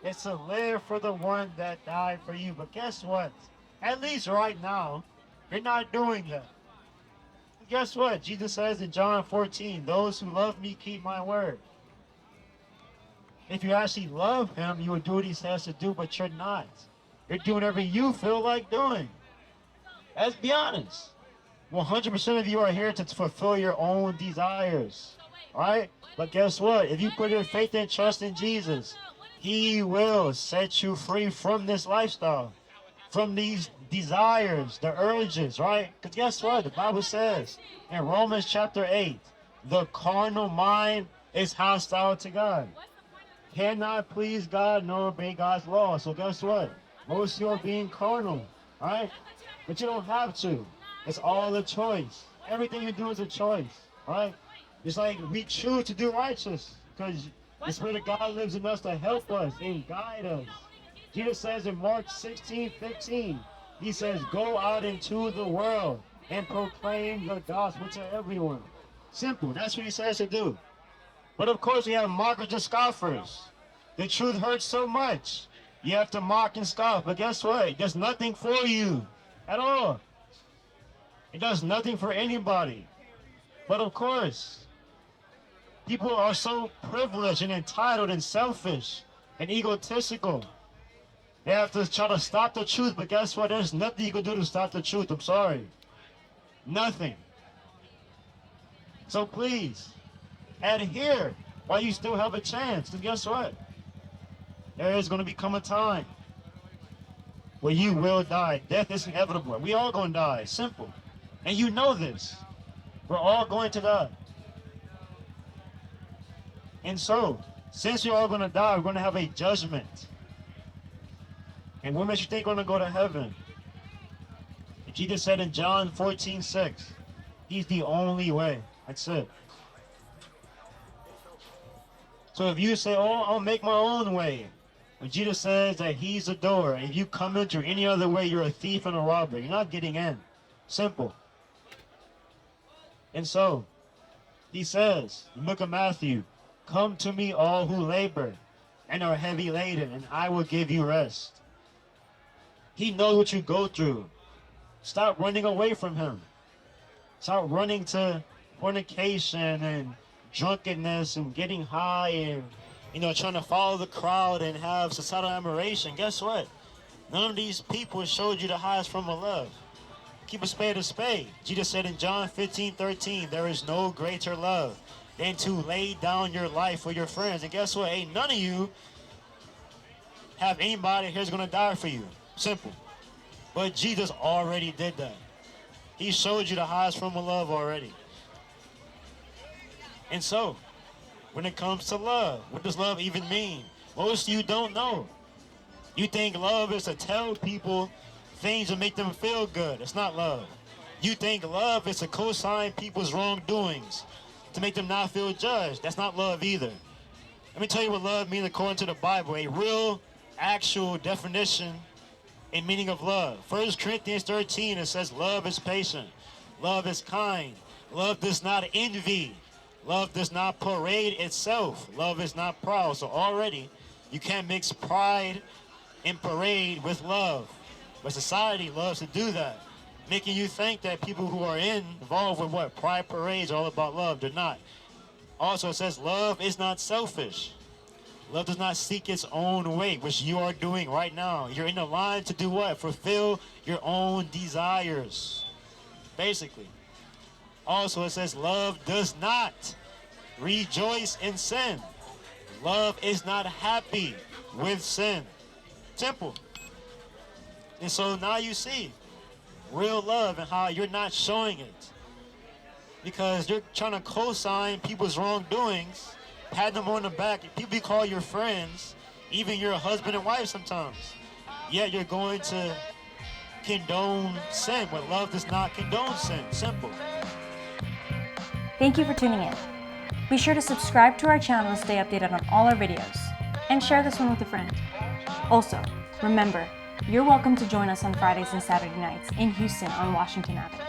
It's to live for the one that died for you. But guess what? At least right now, you're not doing that. Guess what? Jesus says in John 14, those who love me keep my word. If you actually love him, you would do what he says to do, but you're not. You're doing whatever you feel like doing. Let's be honest. 100% of you are here to fulfill your own desires. Alright? But guess what? If you put your faith and trust in Jesus, he will set you free from this lifestyle, from these desires, the urges, right? Because guess what? The Bible says in Romans chapter 8, the carnal mind is hostile to God. Cannot please God nor obey God's law. So guess what? Most of you are being carnal, right? But you don't have to. It's all a choice. Everything you do is a choice, right? It's like we choose to do righteous because the Spirit of God lives in us to help us and guide us. Jesus says in Mark 16:15, he says, go out into the world and proclaim the gospel to everyone. Simple. That's what he says to do. But of course, we have mockers and scoffers. The truth hurts so much. You have to mock and scoff. But guess what? It does nothing for you at all. It does nothing for anybody. But of course, people are so privileged and entitled and selfish and egotistical. They have to try to stop the truth. But guess what? There's nothing you can do to stop the truth. I'm sorry. Nothing. So please, adhere while you still have a chance. Because guess what? There is going to become a time where you will die. Death is inevitable. We all going to die. Simple. And you know this. We're all going to die. And so, since you're all going to die, we're going to have a judgment. And what makes you think we're going to go to heaven? And Jesus said in John 14:6, he's the only way. That's it. So if you say, oh, I'll make my own way, when Jesus says that he's the door, if you come in through any other way, you're a thief and a robber. You're not getting in. Simple. And so, he says, in the book of Matthew, come to me all who labor and are heavy laden, and I will give you rest. He knows what you go through. Stop running away from him. Stop running to fornication and drunkenness and getting high and, trying to follow the crowd and have societal admiration. Guess what? None of these people showed you the highest form of love. Keep a spade a spade. Jesus said in John 15:13, there is no greater love than to lay down your life for your friends. And guess what? Ain't none of you have anybody here's going to die for you. Simple. But Jesus already did that. He showed you the highest form of love already. And so, when it comes to love, what does love even mean? Most of you don't know. You think love is to tell people things that make them feel good. It's not love. You think love is to co-sign people's wrongdoings, to make them not feel judged. That's not love either. Let me tell you what love means according to the Bible. A real, actual definition and meaning of love. 1 Corinthians 13, it says love is patient. Love is kind. Love does not envy. Love does not parade itself. Love is not proud. So already, you can't mix pride and parade with love. But society loves to do that, making you think that people who are involved with what? Pride parades are all about love. They're not. Also, it says love is not selfish. Love does not seek its own way, which you are doing right now. You're in the line to do what? Fulfill your own desires, basically. Also, it says love does not rejoice in sin. Love is not happy with sin. Simple. And so now you see real love and how you're not showing it. Because you're trying to co-sign people's wrongdoings, pat them on the back. People you call your friends, even your husband and wife sometimes. Yet you're going to condone sin, but love does not condone sin. Simple. Thank you for tuning in. Be sure to subscribe to our channel to stay updated on all our videos. And share this one with a friend. Also, remember, you're welcome to join us on Fridays and Saturday nights in Houston on Washington Avenue.